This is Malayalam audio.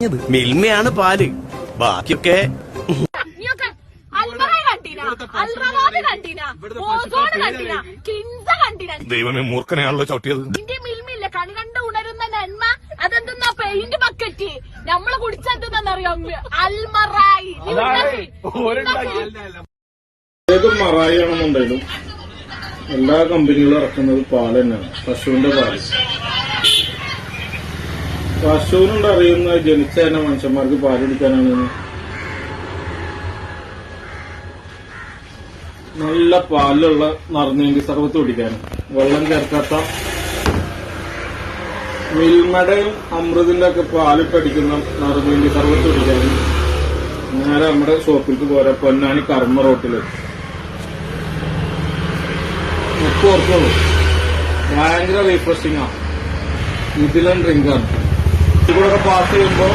പറഞ്ഞത്. മിൽമയാണ് പാല്, ബാക്കിയൊക്കെ ദൈവമേ, മൂർഖനെയാണല്ലോ ചവിട്ടിയത്. മിൽമില്ല കണി കണ്ട് ഉണരുന്ന നന്മ അതെന്താ പെയിന്റ് ബക്കറ്റ് നമ്മള് കുടിച്ചെന്തെന്നറിയോ? അൽമറായി. ഏത് മറായിയാണെന്നുണ്ടെങ്കിലും എല്ലാ കമ്പനികളും ഇറക്കുന്നത് പാല് തന്നെയാണ്, പശുവിന്റെ പാല്. പശുവിനോട് അറിയുന്ന ജനിച്ച തന്നെ മനുഷ്യന്മാർക്ക് പാല് കുടിക്കാനാണ്. നല്ല പാലിലുള്ള നിറഞ്ഞേണ്ടി സർവത്ത് കുടിക്കാനും, വെള്ളം ചേർക്കാത്ത മിൽമടയും അമൃതിന്റെ ഒക്കെ പാലിട്ടടിക്കുന്ന നിറഞ്ഞേണ്ടി സർവത്ത് കുടിക്കാനും നേരെ നമ്മുടെ ഷോപ്പിലേക്ക് പോരാ പൊന്നാനി കർമ്മ റോട്ടില് ഓർത്തോളൂ. ഭയങ്കര റീഫ്രഷിംഗ് ആണ്, ഇതിലും ഡ്രിങ്കാണ്. ഇവിടെയൊക്കെ പാസ് ചെയ്യുമ്പോ